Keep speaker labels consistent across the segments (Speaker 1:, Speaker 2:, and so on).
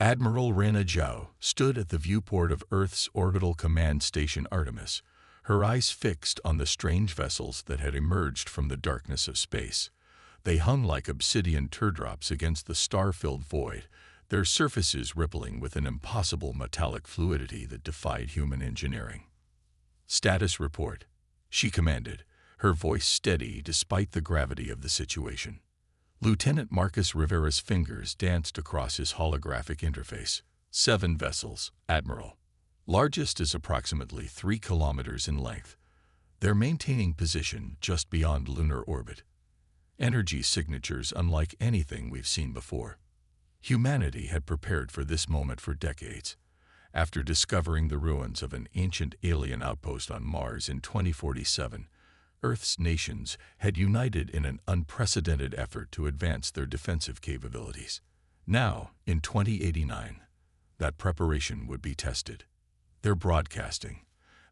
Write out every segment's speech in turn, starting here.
Speaker 1: Admiral Rena Zhao stood at the viewport of Earth's orbital command station Artemis, her eyes fixed on the strange vessels that had emerged from the darkness of space. They hung like obsidian teardrops against the star-filled void, their surfaces rippling with an impossible metallic fluidity that defied human engineering. "Status report," she commanded, her voice steady despite the gravity of the situation. Lieutenant Marcus Rivera's fingers danced across his holographic interface. 7 vessels, Admiral. Largest is approximately 3 kilometers in length. They're maintaining position just beyond lunar orbit. Energy signatures unlike anything we've seen before. Humanity had prepared for this moment for decades. After discovering the ruins of an ancient alien outpost on Mars in 2047, Earth's nations had united in an unprecedented effort to advance their defensive capabilities. Now, in 2089, that preparation would be tested. "They're broadcasting,"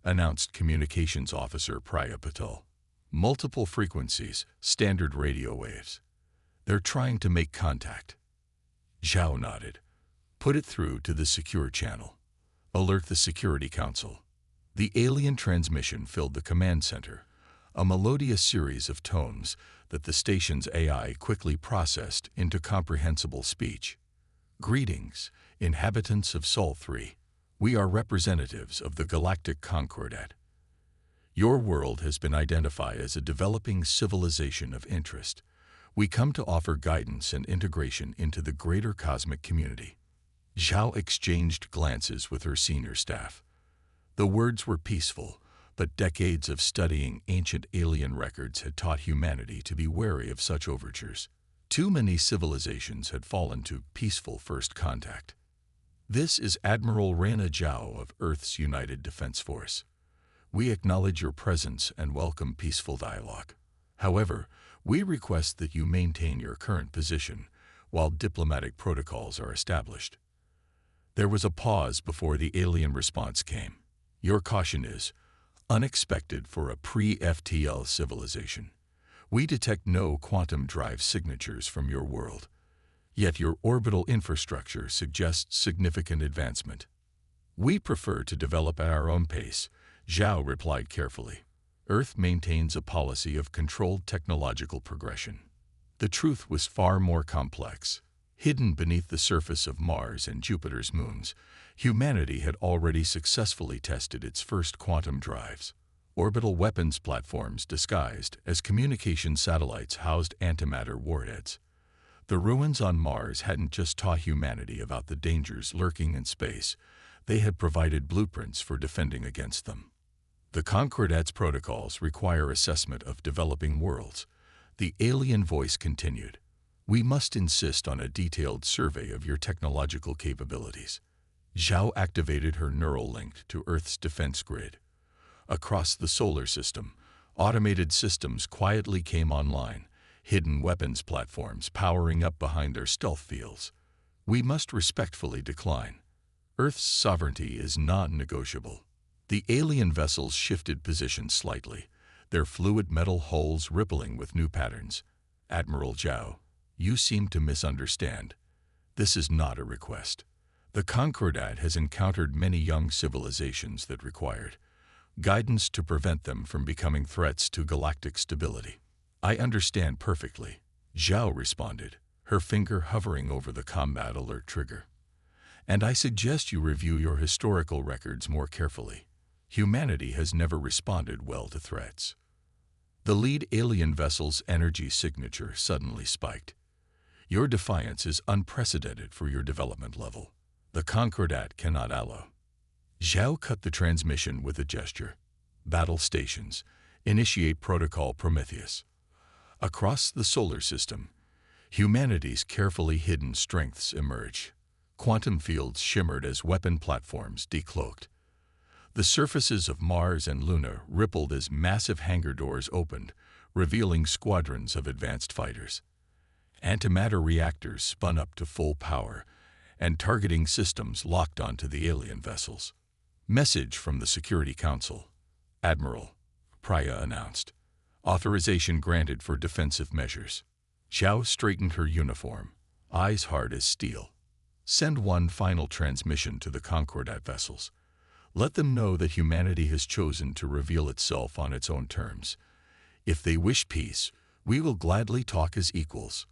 Speaker 1: announced Communications Officer Priya Patel. "Multiple frequencies, standard radio waves. They're trying to make contact." Zhao nodded. "Put it through to the secure channel. Alert the Security Council." The alien transmission filled the command center, a melodious series of tones that the station's AI quickly processed into comprehensible speech. "Greetings, inhabitants of Sol 3. We are representatives of the Galactic Concordat. Your world has been identified as a developing civilization of interest. We come to offer guidance and integration into the greater cosmic community." Zhao exchanged glances with her senior staff. The words were peaceful, but decades of studying ancient alien records had taught humanity to be wary of such overtures. Too many civilizations had fallen to peaceful first contact. "This is Admiral Rena Zhao of Earth's United Defense Force. We acknowledge your presence and welcome peaceful dialogue. However, we request that you maintain your current position while diplomatic protocols are established." There was a pause before the alien response came. "Your caution is unexpected for a pre-FTL civilization. We detect no quantum drive signatures from your world, yet your orbital infrastructure suggests significant advancement." "We prefer to develop at our own pace," Zhao replied carefully. "Earth maintains a policy of controlled technological progression." The truth was far more complex. Hidden beneath the surface of Mars and Jupiter's moons, humanity had already successfully tested its first quantum drives. Orbital weapons platforms disguised as communication satellites housed antimatter warheads. The ruins on Mars hadn't just taught humanity about the dangers lurking in space, they had provided blueprints for defending against them. "The Concordat's protocols require assessment of developing worlds," the alien voice continued. "We must insist on a detailed survey of your technological capabilities." Zhao activated her neural link to Earth's defense grid. Across the solar system, automated systems quietly came online, hidden weapons platforms powering up behind their stealth fields. "We must respectfully decline. Earth's sovereignty is non-negotiable." The alien vessels shifted position slightly, their fluid metal hulls rippling with new patterns. "Admiral Zhao, you seem to misunderstand. This is not a request. The Concordat has encountered many young civilizations that required guidance to prevent them from becoming threats to galactic stability." "I understand perfectly," Zhao responded, her finger hovering over the combat alert trigger. "And I suggest you review your historical records more carefully. Humanity has never responded well to threats." The lead alien vessel's energy signature suddenly spiked. "Your defiance is unprecedented for your development level. The Concordat cannot allow." Zhao cut the transmission with a gesture. "Battle stations, initiate Protocol Prometheus." Across the solar system, humanity's carefully hidden strengths emerged. Quantum fields shimmered as weapon platforms decloaked. The surfaces of Mars and Luna rippled as massive hangar doors opened, revealing squadrons of advanced fighters. Antimatter reactors spun up to full power, and targeting systems locked onto the alien vessels. "Message from the Security Council. Admiral," Priya announced. "Authorization granted for defensive measures." Zhao straightened her uniform, eyes hard as steel. Send one final transmission to the Concordat vessels. Let them know that humanity has chosen to reveal itself on its own terms. If they wish peace, we will gladly talk as equals.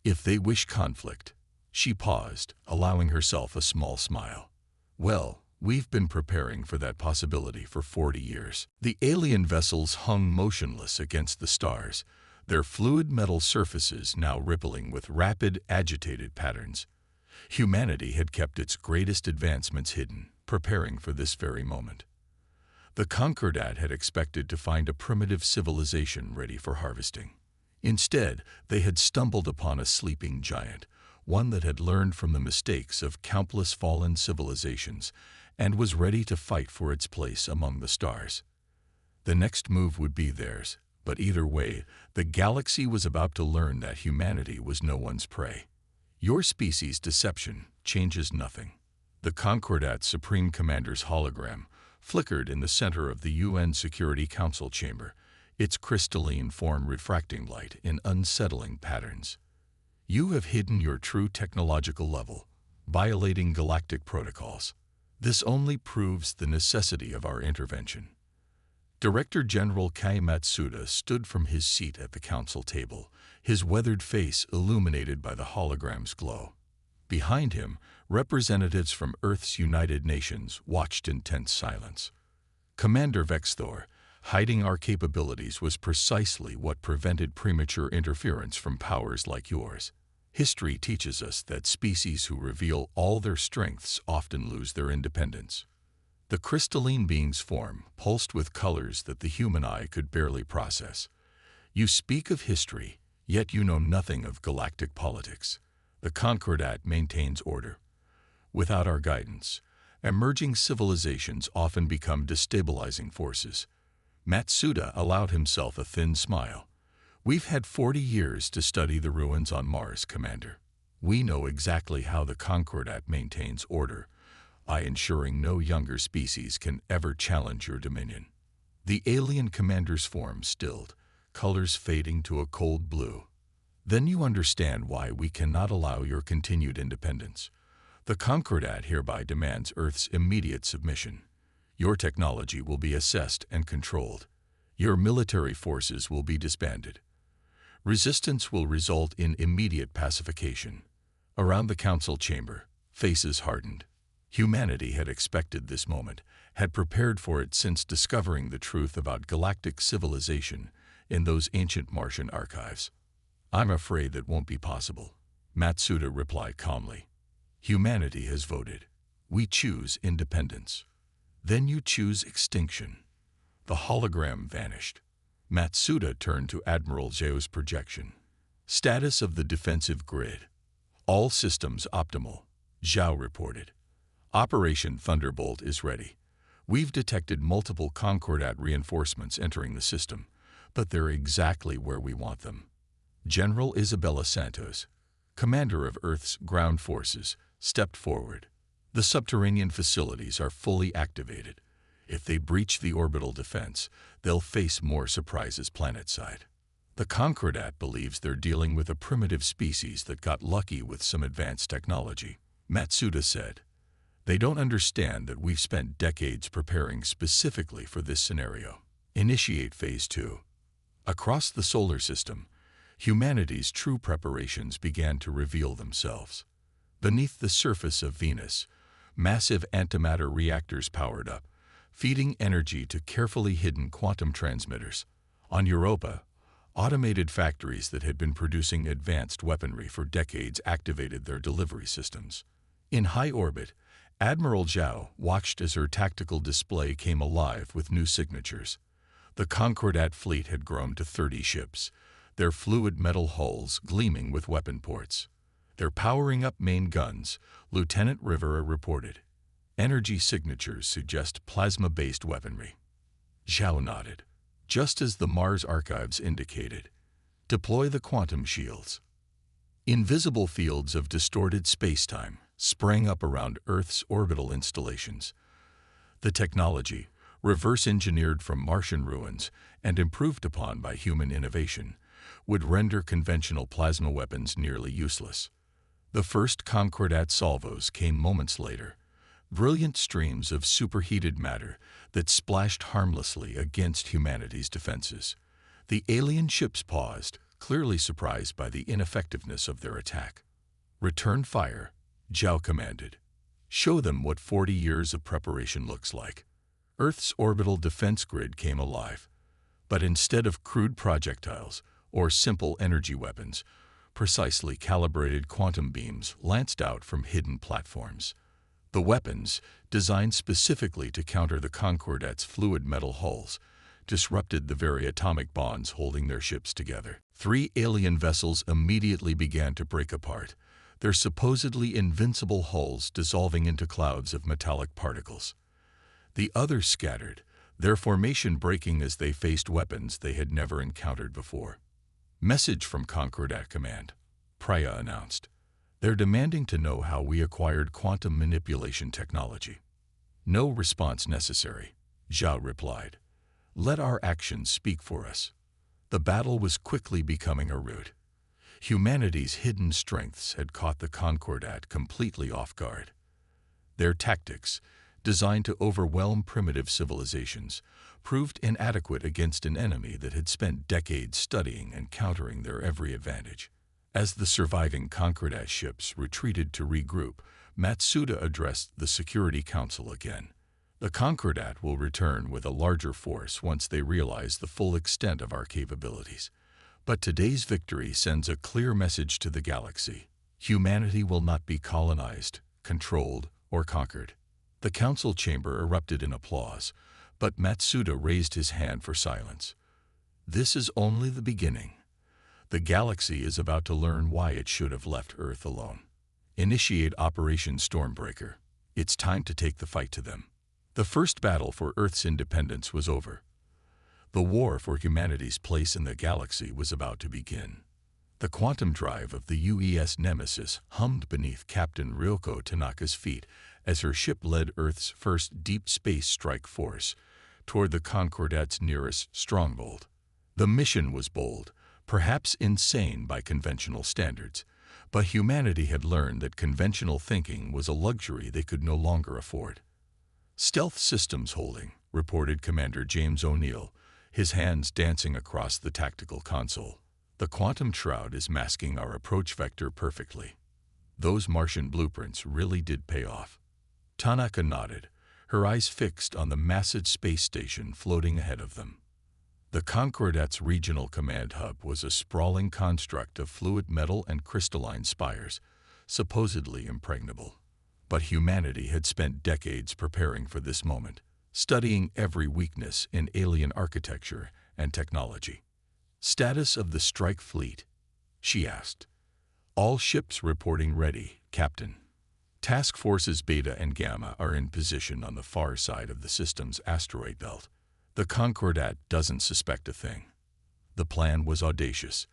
Speaker 1: If they wish conflict, she paused, allowing herself a small smile. Well, we've been preparing for that possibility for 40 years. The alien vessels hung motionless against the stars, their fluid metal surfaces now rippling with rapid, agitated patterns. Humanity had kept its greatest advancements hidden, preparing for this very moment. The Concordat had expected to find a primitive civilization ready for harvesting. Instead, they had stumbled upon a sleeping giant, one that had learned from the mistakes of countless fallen civilizations and was ready to fight for its place among the stars. The next move would be theirs, but either way, the galaxy was about to learn that humanity was no one's prey. Your species' deception changes nothing. The Concordat's Supreme Commander's hologram flickered in the center of the UN Security Council chamber, its crystalline form refracting light in unsettling patterns. You have hidden your true technological level, violating galactic protocols. This only proves the necessity of our intervention. Director General Kai Matsuda stood from his seat at the council table, his weathered face illuminated by the hologram's glow. Behind him, representatives from Earth's United Nations watched in tense silence. Commander Vexthor, hiding our capabilities was precisely what prevented premature interference from powers like yours. History teaches us that species who reveal all their strengths often lose their independence. The crystalline being's form pulsed with colors that the human eye could barely process. You speak of history, yet you know nothing of galactic politics. The Concordat maintains order. Without our guidance, emerging civilizations often become destabilizing forces. Matsuda allowed himself a thin smile. We've had 40 years to study the ruins on Mars, Commander. We know exactly how the Concordat maintains order, by ensuring no younger species can ever challenge your dominion. The alien commander's form stilled, colors fading to a cold blue. Then you understand why we cannot allow your continued independence. The Concordat hereby demands Earth's immediate submission. Your technology will be assessed and controlled. Your military forces will be disbanded. Resistance will result in immediate pacification. Around the council chamber, faces hardened. Humanity had expected this moment, had prepared for it since discovering the truth about galactic civilization in those ancient Martian archives. I'm afraid that won't be possible, Matsuda replied calmly. Humanity has voted. We choose independence. Then you choose extinction. The hologram vanished. Matsuda turned to Admiral Zhao's projection. Status of the defensive grid. All systems optimal, Zhao reported. Operation Thunderbolt is ready. We've detected multiple Concordat reinforcements entering the system, but they're exactly where we want them. General Isabella Santos, commander of Earth's ground forces, stepped forward. The subterranean facilities are fully activated. If they breach the orbital defense, they'll face more surprises planetside. The Concordat believes they're dealing with a primitive species that got lucky with some advanced technology, Matsuda said. They don't understand that we've spent decades preparing specifically for this scenario. Initiate Phase 2. Across the solar system, humanity's true preparations began to reveal themselves. Beneath the surface of Venus, massive antimatter reactors powered up, feeding energy to carefully hidden quantum transmitters. On Europa, automated factories that had been producing advanced weaponry for decades activated their delivery systems. In high orbit, Admiral Zhao watched as her tactical display came alive with new signatures. The Concordat fleet had grown to 30 ships, their fluid metal hulls gleaming with weapon ports. They're powering up main guns, Lieutenant Rivera reported. Energy signatures suggest plasma-based weaponry. Zhao nodded. Just as the Mars archives indicated. Deploy the quantum shields. Invisible fields of distorted spacetime sprang up around Earth's orbital installations. The technology, reverse-engineered from Martian ruins and improved upon by human innovation, would render conventional plasma weapons nearly useless. The first Concordat salvos came moments later, brilliant streams of superheated matter that splashed harmlessly against humanity's defenses. The alien ships paused, clearly surprised by the ineffectiveness of their attack. "Return fire," Zhao commanded. "Show them what 40 years of preparation looks like." Earth's orbital defense grid came alive. But instead of crude projectiles or simple energy weapons, precisely calibrated quantum beams lanced out from hidden platforms. The weapons, designed specifically to counter the Concordat's fluid metal hulls, disrupted the very atomic bonds holding their ships together. 3 alien vessels immediately began to break apart, their supposedly invincible hulls dissolving into clouds of metallic particles. The others scattered, their formation breaking as they faced weapons they had never encountered before. "Message from Concordat Command," Priya announced. "They're demanding to know how we acquired quantum manipulation technology." "No response necessary," Zhao replied. "Let our actions speak for us." The battle was quickly becoming a rout. Humanity's hidden strengths had caught the Concordat completely off guard. Their tactics, designed to overwhelm primitive civilizations, proved inadequate against an enemy that had spent decades studying and countering their every advantage. As the surviving Concordat ships retreated to regroup, Matsuda addressed the Security Council again. "The Concordat will return with a larger force once they realize the full extent of our capabilities. But today's victory sends a clear message to the galaxy. Humanity will not be colonized, controlled, or conquered." The council chamber erupted in applause, but Matsuda raised his hand for silence. "This is only the beginning. The galaxy is about to learn why it should have left Earth alone. Initiate Operation Stormbreaker. It's time to take the fight to them." The first battle for Earth's independence was over. The war for humanity's place in the galaxy was about to begin. The quantum drive of the UES Nemesis hummed beneath Captain Ryoko Tanaka's feet as her ship led Earth's first deep space strike force toward the Concordat's nearest stronghold. The mission was bold, perhaps insane by conventional standards, but humanity had learned that conventional thinking was a luxury they could no longer afford. "Stealth systems holding," reported Commander James O'Neill, his hands dancing across the tactical console. "The quantum shroud is masking our approach vector perfectly." Those Martian blueprints really did pay off. Tanaka nodded, her eyes fixed on the massive space station floating ahead of them. The Concordat's regional command hub was a sprawling construct of fluid metal and crystalline spires, supposedly impregnable. But humanity had spent decades preparing for this moment, studying every weakness in alien architecture and technology. "Status of the strike fleet?" she asked. "All ships reporting ready, Captain. Task Forces Beta and Gamma are in position on the far side of the system's asteroid belt. The Concordat doesn't suspect a thing." The plan was audacious.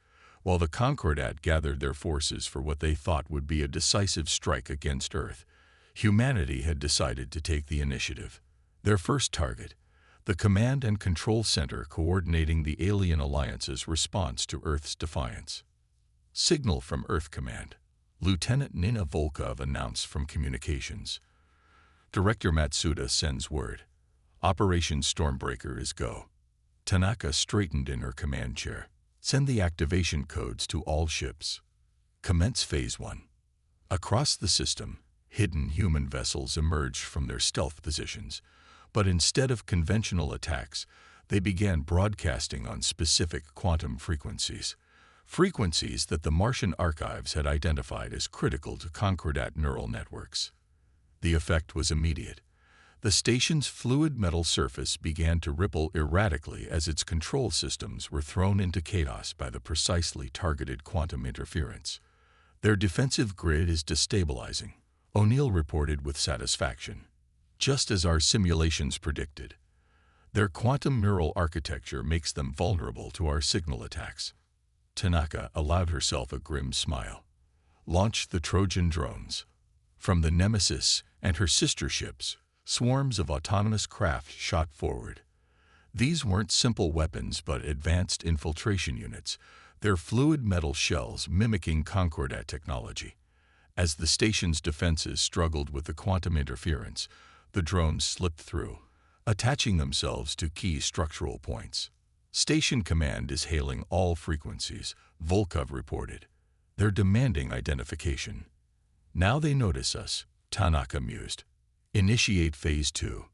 Speaker 1: While the Concordat gathered their forces for what they thought would be a decisive strike against Earth, humanity had decided to take the initiative. Their first target, the Command and Control Center coordinating the alien alliance's response to Earth's defiance. "Signal from Earth Command," Lieutenant Nina Volkov announced from communications. "Director Matsuda sends word. Operation Stormbreaker is go." Tanaka straightened in her command chair. "Send the activation codes to all ships. Commence Phase 1. Across the system, hidden human vessels emerged from their stealth positions, but instead of conventional attacks, they began broadcasting on specific quantum frequencies. Frequencies that the Martian archives had identified as critical to Concordat neural networks. The effect was immediate. The station's fluid metal surface began to ripple erratically as its control systems were thrown into chaos by the precisely targeted quantum interference. "Their defensive grid is destabilizing," O'Neill reported with satisfaction. "Just as our simulations predicted. Their quantum neural architecture makes them vulnerable to our signal attacks." Tanaka allowed herself a grim smile. "Launch the Trojan drones." From the Nemesis and her sister ships, swarms of autonomous craft shot forward. These weren't simple weapons but advanced infiltration units, their fluid metal shells mimicking Concordat technology. As the station's defenses struggled with the quantum interference, the drones slipped through, attaching themselves to key structural points. Station command is hailing all frequencies, Volkov reported. They're demanding identification. Now they notice us, Tanaka mused. Initiate Phase 2.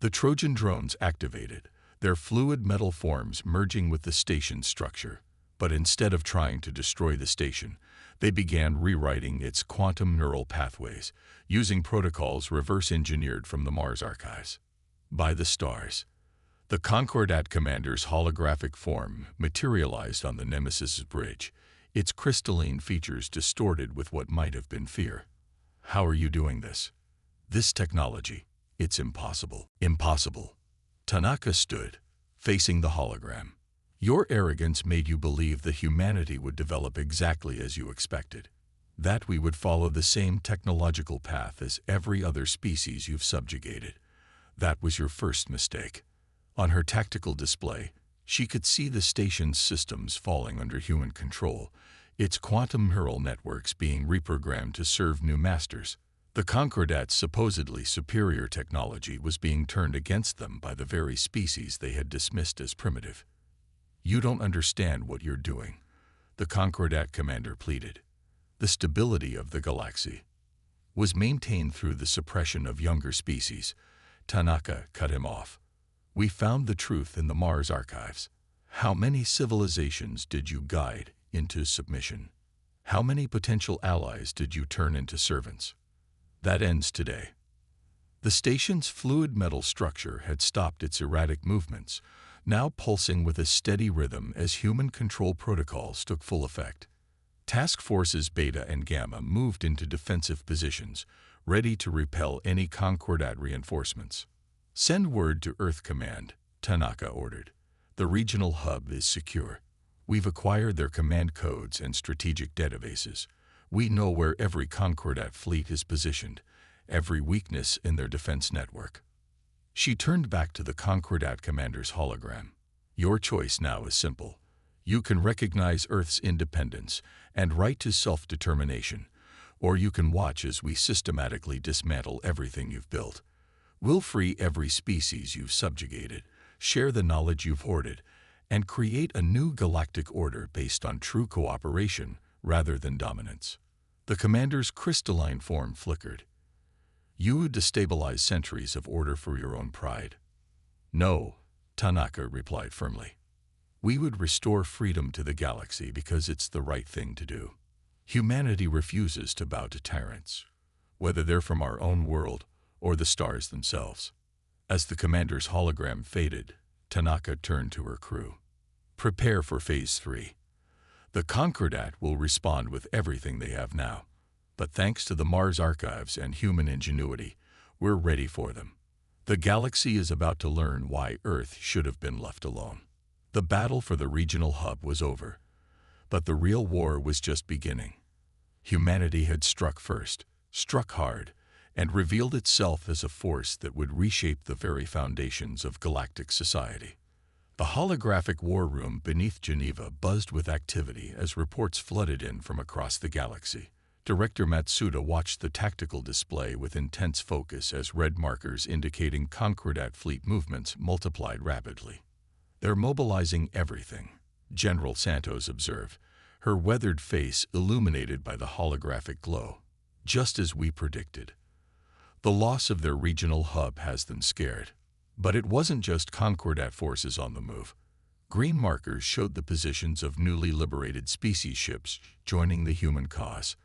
Speaker 1: The Trojan drones activated, their fluid metal forms merging with the station's structure. But instead of trying to destroy the station, they began rewriting its quantum neural pathways, using protocols reverse-engineered from the Mars archives. By the stars, the Concordat commander's holographic form materialized on the Nemesis's bridge, its crystalline features distorted with what might have been fear. How are you doing this? This technology, it's impossible. Impossible. Tanaka stood, facing the hologram. Your arrogance made you believe that humanity would develop exactly as you expected, that we would follow the same technological path as every other species you've subjugated. That was your first mistake. On her tactical display, she could see the station's systems falling under human control, its quantum neural networks being reprogrammed to serve new masters. The Concordat's supposedly superior technology was being turned against them by the very species they had dismissed as primitive. You don't understand what you're doing, the Concordat commander pleaded. The stability of the galaxy was maintained through the suppression of younger species. Tanaka cut him off. We found the truth in the Mars archives. How many civilizations did you guide into submission? How many potential allies did you turn into servants? That ends today. The station's fluid metal structure had stopped its erratic movements, now pulsing with a steady rhythm as human control protocols took full effect. Task Forces Beta and Gamma moved into defensive positions, ready to repel any Concordat reinforcements. Send word to Earth Command, Tanaka ordered. The regional hub is secure. We've acquired their command codes and strategic databases. We know where every Concordat fleet is positioned, every weakness in their defense network. She turned back to the Concordat commander's hologram. Your choice now is simple. You can recognize Earth's independence and right to self-determination, or you can watch as we systematically dismantle everything you've built. We'll free every species you've subjugated, share the knowledge you've hoarded, and create a new galactic order based on true cooperation rather than dominance. The commander's crystalline form flickered. You would destabilize centuries of order for your own pride. No, Tanaka replied firmly. We would restore freedom to the galaxy because it's the right thing to do. Humanity refuses to bow to tyrants, whether they're from our own world or the stars themselves. As the commander's hologram faded, Tanaka turned to her crew. Prepare for Phase 3. The Concordat will respond with everything they have now. But thanks to the Mars archives and human ingenuity, we're ready for them. The galaxy is about to learn why Earth should have been left alone. The battle for the regional hub was over, but the real war was just beginning. Humanity had struck first, struck hard, and revealed itself as a force that would reshape the very foundations of galactic society. The holographic war room beneath Geneva buzzed with activity as reports flooded in from across the galaxy. Director Matsuda watched the tactical display with intense focus as red markers indicating Concordat fleet movements multiplied rapidly. They're mobilizing everything, General Santos observed, her weathered face illuminated by the holographic glow. Just as we predicted. The loss of their regional hub has them scared. But it wasn't just Concordat forces on the move. Green markers showed the positions of newly liberated species ships joining the human cause.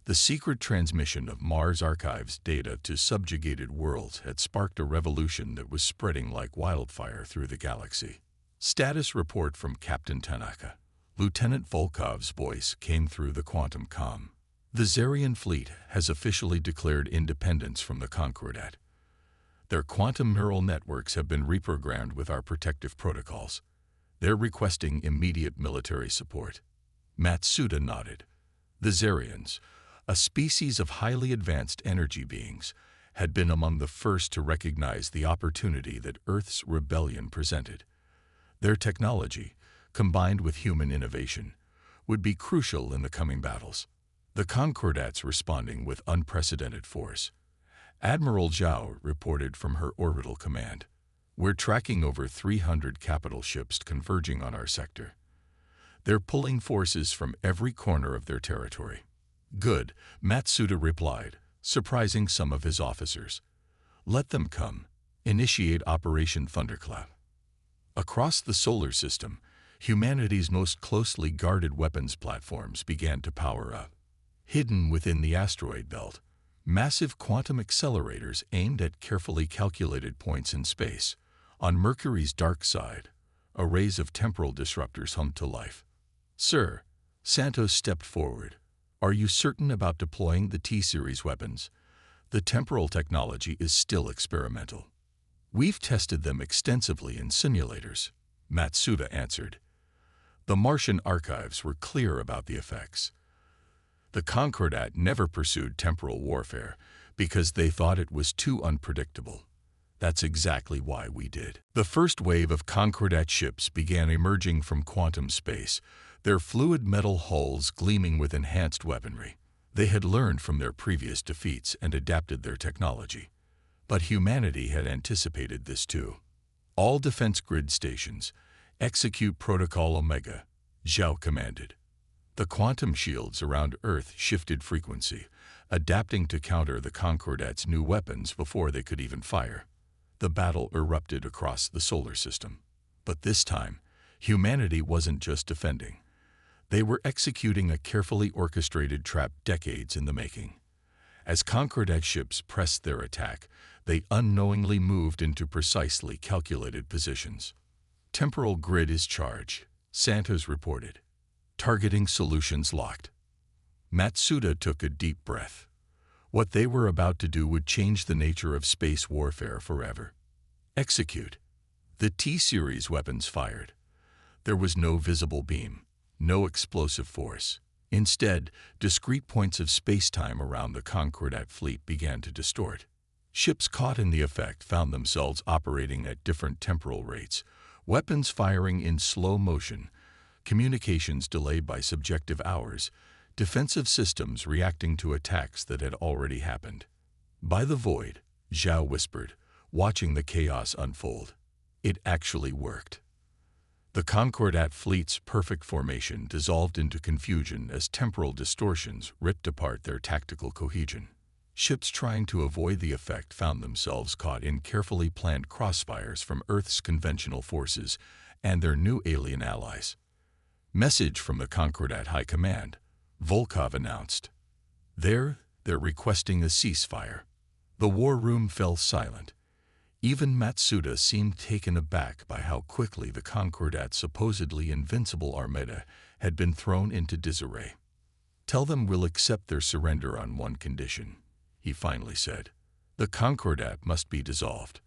Speaker 1: The secret transmission of Mars archives data to subjugated worlds had sparked a revolution that was spreading like wildfire through the galaxy. Status report from Captain Tanaka. Lieutenant Volkov's voice came through the quantum comm. The Zarian fleet has officially declared independence from the Concordat. Their quantum neural networks have been reprogrammed with our protective protocols. They're requesting immediate military support. Matsuda nodded. The Zarians, a species of highly advanced energy beings, had been among the first to recognize the opportunity that Earth's rebellion presented. Their technology, combined with human innovation, would be crucial in the coming battles. the Concordats responding with unprecedented force. Admiral Zhao reported from her orbital command. We're tracking over 300 capital ships converging on our sector. They're pulling forces from every corner of their territory. Good, Matsuda replied, surprising some of his officers. Let them come. Initiate Operation Thunderclap. Across the solar system, humanity's most closely guarded weapons platforms began to power up. Hidden within the asteroid belt, massive quantum accelerators aimed at carefully calculated points in space. On Mercury's dark side, arrays of temporal disruptors hummed to life. Sir, Santos stepped forward. Are you certain about deploying the T-Series weapons? The temporal technology is still experimental. We've tested them extensively in simulators, Matsuda answered. The Martian archives were clear about the effects. The Concordat never pursued temporal warfare because they thought it was too unpredictable. That's exactly why we did. The first wave of Concordat ships began emerging from quantum space, their fluid metal hulls gleaming with enhanced weaponry. They had learned from their previous defeats and adapted their technology. But humanity had anticipated this too. All defense grid stations, execute Protocol Omega, Zhao commanded. The quantum shields around Earth shifted frequency, adapting to counter the Concordat's new weapons before they could even fire. The battle erupted across the solar system. But this time, humanity wasn't just defending. They were executing a carefully orchestrated trap decades in the making. As Concordat ships pressed their attack, they unknowingly moved into precisely calculated positions. Temporal grid is charged, Santos reported. Targeting solutions locked. Matsuda took a deep breath. What they were about to do would change the nature of space warfare forever. Execute. The T-Series weapons fired. There was no visible beam, no explosive force. Instead, discrete points of space-time around the Concordat fleet began to distort. Ships caught in the effect found themselves operating at different temporal rates, weapons firing in slow motion, communications delayed by subjective hours, defensive systems reacting to attacks that had already happened. By the void, Zhao whispered, watching the chaos unfold. It actually worked. The Concordat fleet's perfect formation dissolved into confusion as temporal distortions ripped apart their tactical cohesion. Ships trying to avoid the effect found themselves caught in carefully planned crossfires from Earth's conventional forces and their new alien allies. Message from the Concordat High Command, Volkov announced. They're requesting a ceasefire. The war room fell silent. Even Matsuda seemed taken aback by how quickly the Concordat's supposedly invincible armada had been thrown into disarray. Tell them we'll accept their surrender on one condition, he finally said. The Concordat must be dissolved.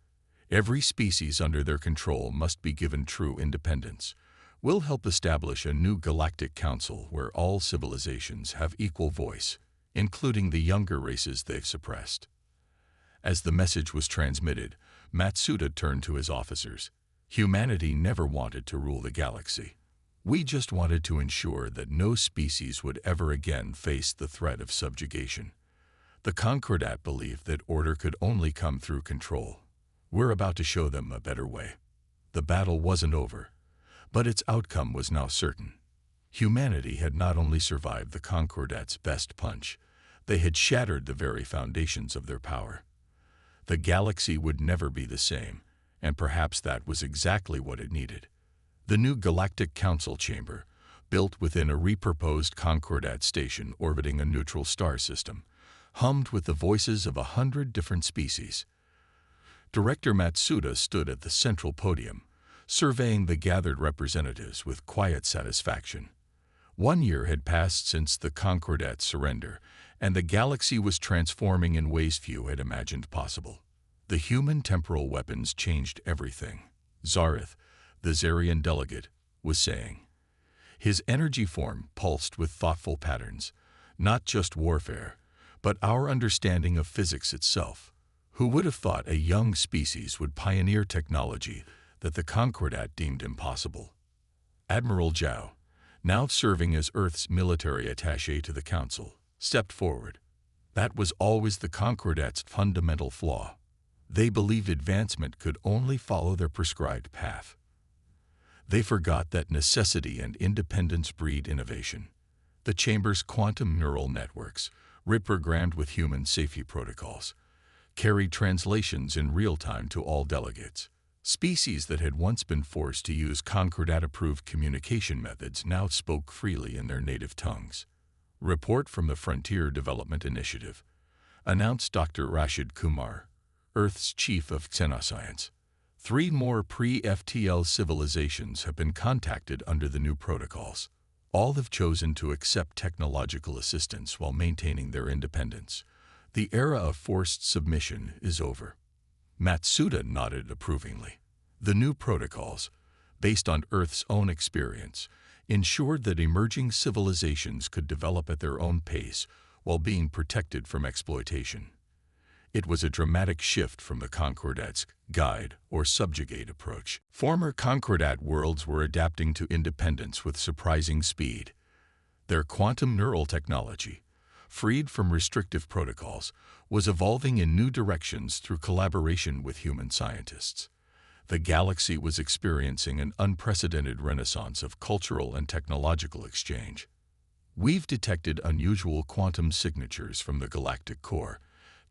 Speaker 1: Every species under their control must be given true independence. We'll help establish a new galactic council where all civilizations have equal voice, including the younger races they've suppressed. As the message was transmitted, Matsuda turned to his officers. Humanity never wanted to rule the galaxy. We just wanted to ensure that no species would ever again face the threat of subjugation. The Concordat believed that order could only come through control. We're about to show them a better way. The battle wasn't over, but its outcome was now certain. Humanity had not only survived the Concordat's best punch, they had shattered the very foundations of their power. The galaxy would never be the same, and perhaps that was exactly what it needed. The new Galactic Council chamber, built within a repurposed Concordat station orbiting a neutral star system, hummed with the voices of 100 different species. Director Matsuda stood at the central podium, surveying the gathered representatives with quiet satisfaction. 1 year had passed since the Concordat's surrender, and the galaxy was transforming in ways few had imagined possible. The human temporal weapons changed everything, Zareth, the Zarian delegate, was saying. His energy form pulsed with thoughtful patterns, not just warfare, but our understanding of physics itself. Who would have thought a young species would pioneer technology that the Concordat deemed impossible? Admiral Zhao, now serving as Earth's military attaché to the Council, stepped forward. That was always the Concordats' fundamental flaw. They believed advancement could only follow their prescribed path. They forgot that necessity and independence breed innovation. The Chamber's quantum neural networks, reprogrammed with human safety protocols, carried translations in real time to all delegates. Species that had once been forced to use Concordat-approved communication methods now spoke freely in their native tongues. Report from the Frontier Development Initiative, announced Dr. Rashid Kumar, Earth's chief of xenoscience. 3 more pre-FTL civilizations have been contacted under the new protocols. All have chosen to accept technological assistance while maintaining their independence. The era of forced submission is over. Matsuda nodded approvingly. The new protocols, based on Earth's own experience, ensured that emerging civilizations could develop at their own pace while being protected from exploitation. It was a dramatic shift from the Concordats' guide or subjugate approach. Former Concordat worlds were adapting to independence with surprising speed. Their quantum neural technology, freed from restrictive protocols, was evolving in new directions through collaboration with human scientists. The galaxy was experiencing an unprecedented renaissance of cultural and technological exchange. We've detected unusual quantum signatures from the galactic core,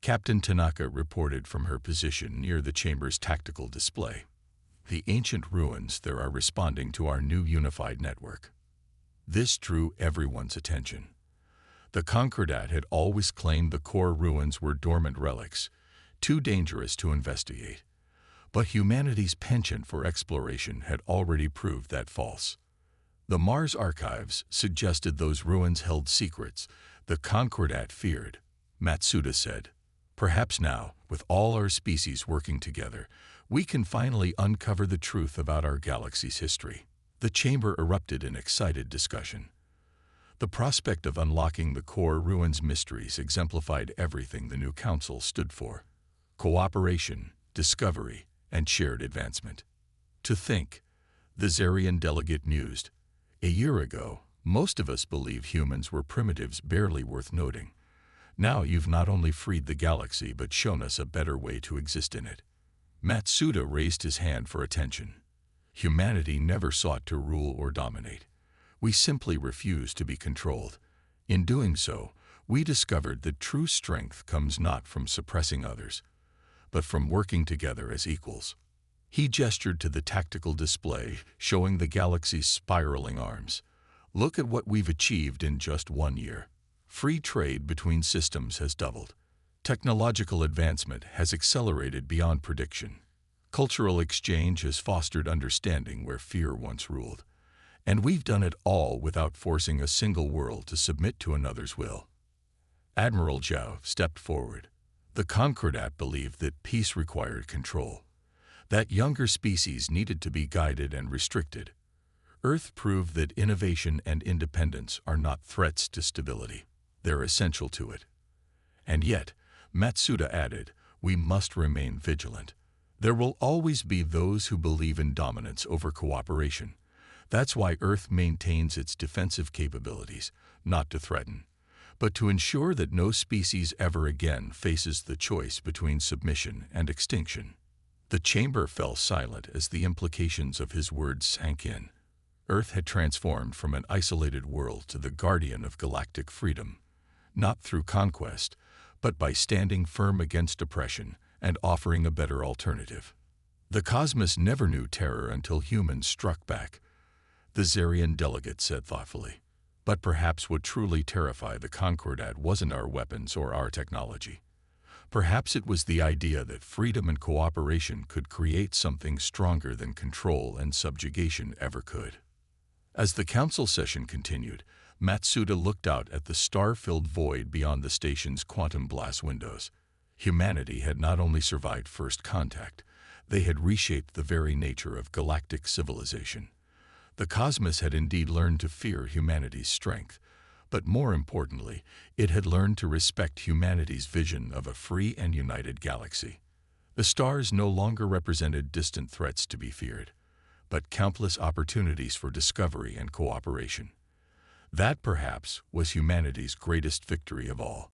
Speaker 1: Captain Tanaka reported from her position near the chamber's tactical display. The ancient ruins there are responding to our new unified network. This drew everyone's attention. The Concordat had always claimed the core ruins were dormant relics, too dangerous to investigate. But humanity's penchant for exploration had already proved that false. The Mars archives suggested those ruins held secrets the Concordat feared, Matsuda said. Perhaps now, with all our species working together, we can finally uncover the truth about our galaxy's history. The chamber erupted in excited discussion. The prospect of unlocking the core ruins mysteries exemplified everything the new council stood for: cooperation, discovery, and shared advancement. To think, the Zarian delegate mused, a year ago, most of us believed humans were primitives barely worth noting. Now you've not only freed the galaxy but shown us a better way to exist in it. Matsuda raised his hand for attention. Humanity never sought to rule or dominate. We simply refused to be controlled. In doing so, we discovered that true strength comes not from suppressing others, but from working together as equals. He gestured to the tactical display, showing the galaxy's spiraling arms. Look at what we've achieved in just 1 year. Free trade between systems has doubled. Technological advancement has accelerated beyond prediction. Cultural exchange has fostered understanding where fear once ruled. And we've done it all without forcing a single world to submit to another's will. Admiral Zhao stepped forward. The Concordat believed that peace required control, that younger species needed to be guided and restricted. Earth proved that innovation and independence are not threats to stability. They're essential to it. And yet, Matsuda added, we must remain vigilant. There will always be those who believe in dominance over cooperation. That's why Earth maintains its defensive capabilities, not to threaten, but to ensure that no species ever again faces the choice between submission and extinction. The chamber fell silent as the implications of his words sank in. Earth had transformed from an isolated world to the guardian of galactic freedom, not through conquest, but by standing firm against oppression and offering a better alternative. The cosmos never knew terror until humans struck back, the Zarian delegate said thoughtfully. But perhaps what truly terrified the Concordat wasn't our weapons or our technology. Perhaps it was the idea that freedom and cooperation could create something stronger than control and subjugation ever could. As the council session continued, Matsuda looked out at the star-filled void beyond the station's quantum glass windows. Humanity had not only survived first contact, they had reshaped the very nature of galactic civilization. The cosmos had indeed learned to fear humanity's strength, but more importantly, it had learned to respect humanity's vision of a free and united galaxy. The stars no longer represented distant threats to be feared, but countless opportunities for discovery and cooperation. That, perhaps, was humanity's greatest victory of all.